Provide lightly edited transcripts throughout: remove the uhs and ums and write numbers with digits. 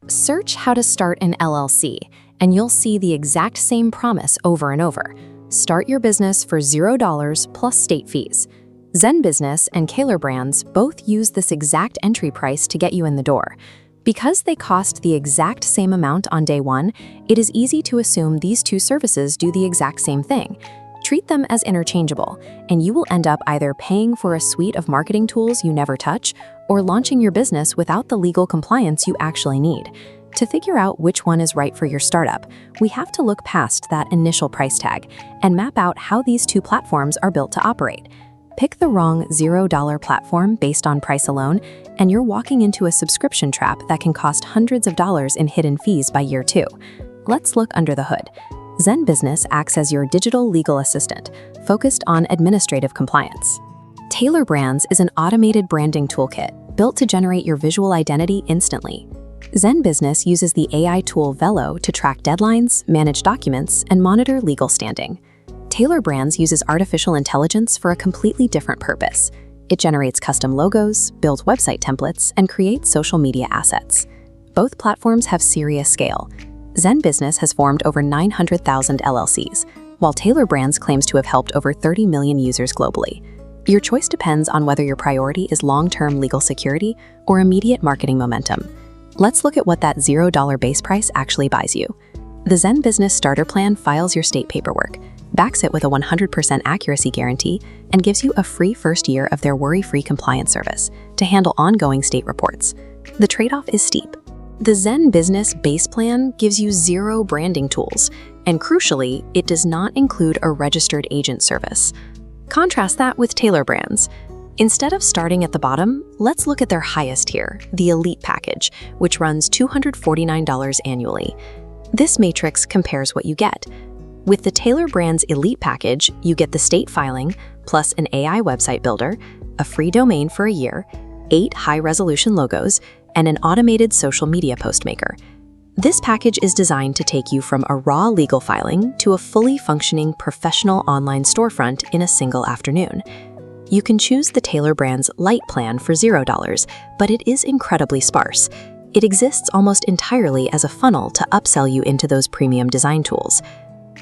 Search how to start an LLC, and you'll see the exact same promise over and over. Start your business for $0 plus state fees. ZenBusiness and Tailor Brands both use this exact entry price to get you in the door. Because they cost the exact same amount on day one, it is easy to assume these two services do the exact same thing. Treat them as interchangeable, and you will end up either paying for a suite of marketing tools you never touch or launching your business without the legal compliance you actually need. To figure out which one is right for your startup, we have to look past that initial price tag and map out how these two platforms are built to operate. Pick the wrong $0 platform based on price alone, and you're walking into a subscription trap that can cost hundreds of dollars in hidden fees by year 2. Let's look under the hood. ZenBusiness acts as your digital legal assistant, focused on administrative compliance. Tailor Brands is an automated branding toolkit built to generate your visual identity instantly. ZenBusiness uses the AI tool Velo to track deadlines, manage documents, and monitor legal standing. Tailor Brands uses artificial intelligence for a completely different purpose. It generates custom logos, builds website templates, and creates social media assets. Both platforms have serious scale. ZenBusiness has formed over 900,000 LLCs, while Tailor Brands claims to have helped over 30 million users globally. Your choice depends on whether your priority is long-term legal security or immediate marketing momentum. Let's look at what that $0 base price actually buys you. The ZenBusiness Starter Plan files your state paperwork, backs it with a 100% accuracy guarantee, and gives you a free first year of their worry-free compliance service to handle ongoing state reports. The trade-off is steep. The ZenBusiness Base Plan gives you 0 branding tools, and crucially, it does not include a registered agent service. Contrast that with Tailor Brands. Instead of starting at the bottom, let's look at their highest tier, the Elite Package, which runs $249 annually. This matrix compares what you get. With the Tailor Brands Elite Package, you get the state filing, plus an AI website builder, a free domain for a year, 8 high-resolution logos, and an automated social media post maker. This package is designed to take you from a raw legal filing to a fully functioning professional online storefront in a single afternoon. You can choose the Tailor Brands Lite plan for $0, but it is incredibly sparse. It exists almost entirely as a funnel to upsell you into those premium design tools.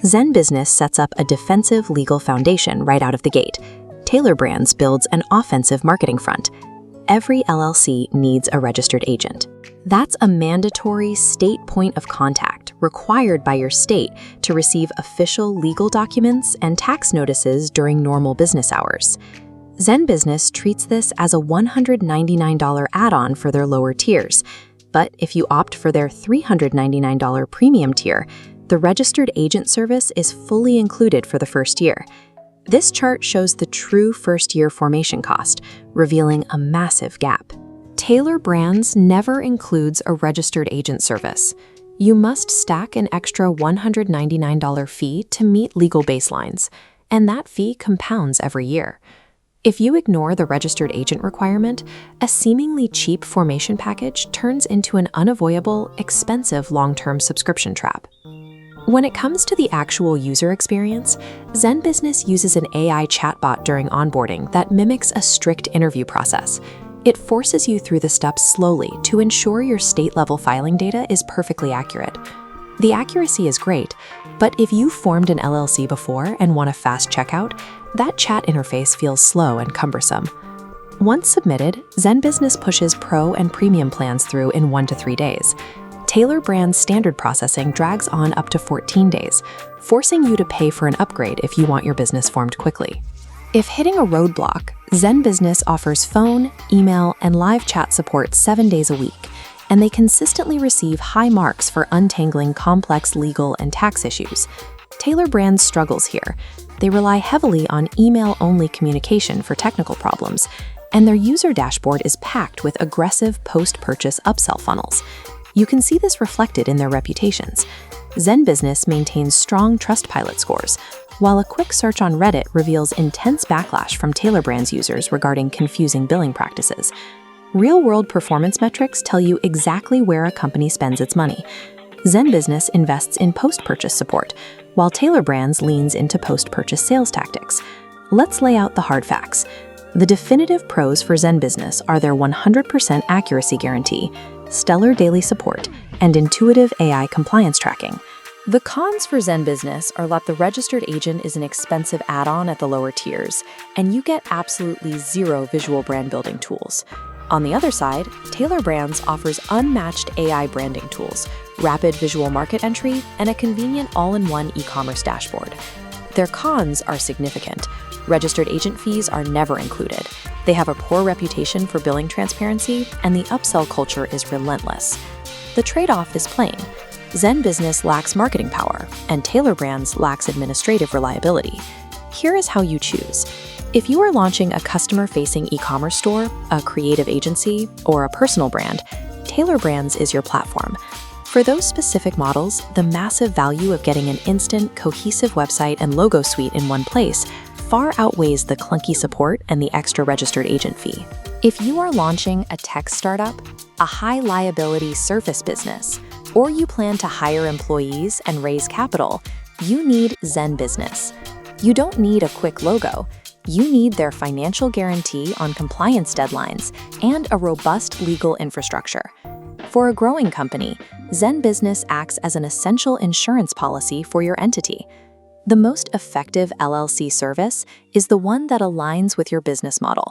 ZenBusiness sets up a defensive legal foundation right out of the gate. Tailor Brands builds an offensive marketing front. Every LLC needs a registered agent. That's a mandatory state point of contact required by your state to receive official legal documents and tax notices during normal business hours. ZenBusiness treats this as a $199 add-on for their lower tiers, but if you opt for their $399 premium tier, the registered agent service is fully included for the first year. This chart shows the true first-year formation cost, revealing a massive gap. Tailor Brands never includes a registered agent service. You must stack an extra $199 fee to meet legal baselines, and that fee compounds every year. If you ignore the registered agent requirement, a seemingly cheap formation package turns into an unavoidable, expensive long-term subscription trap. When it comes to the actual user experience, ZenBusiness uses an AI chatbot during onboarding that mimics a strict interview process. It forces you through the steps slowly to ensure your state-level filing data is perfectly accurate. The accuracy is great, but if you formed an LLC before and want a fast checkout, that chat interface feels slow and cumbersome. Once submitted, ZenBusiness pushes Pro and Premium plans through in 1 to 3 days. Tailor Brands standard processing drags on up to 14 days, forcing you to pay for an upgrade if you want your business formed quickly. If hitting a roadblock, ZenBusiness offers phone, email, and live chat support 7 days a week, and they consistently receive high marks for untangling complex legal and tax issues. Tailor Brands struggles here. They rely heavily on email-only communication for technical problems, and their user dashboard is packed with aggressive post-purchase upsell funnels. You can see this reflected in their reputations. ZenBusiness maintains strong Trustpilot scores, while a quick search on Reddit reveals intense backlash from Tailor Brands users regarding confusing billing practices. Real-world performance metrics tell you exactly where a company spends its money. ZenBusiness invests in post-purchase support, while Tailor Brands leans into post-purchase sales tactics. Let's lay out the hard facts. The definitive pros for ZenBusiness are their 100% accuracy guarantee, stellar daily support, and intuitive AI compliance tracking. The cons for ZenBusiness are that the registered agent is an expensive add-on at the lower tiers, and you get absolutely zero visual brand building tools. On the other side, Tailor Brands offers unmatched AI branding tools, rapid visual market entry, and a convenient all-in-one e-commerce dashboard. Their cons are significant. Registered agent fees are never included. They have a poor reputation for billing transparency, and the upsell culture is relentless. The trade-off is plain. ZenBusiness lacks marketing power, and Tailor Brands lacks administrative reliability. Here is how you choose. If you are launching a customer-facing e-commerce store, a creative agency, or a personal brand, Tailor Brands is your platform. For those specific models, the massive value of getting an instant, cohesive website and logo suite in one place far outweighs the clunky support and the extra registered agent fee. If you are launching a tech startup, a high-liability service business, or you plan to hire employees and raise capital, you need ZenBusiness. You don't need a quick logo. You need their financial guarantee on compliance deadlines and a robust legal infrastructure. For a growing company, ZenBusiness acts as an essential insurance policy for your entity. The most effective LLC service is the one that aligns with your business model.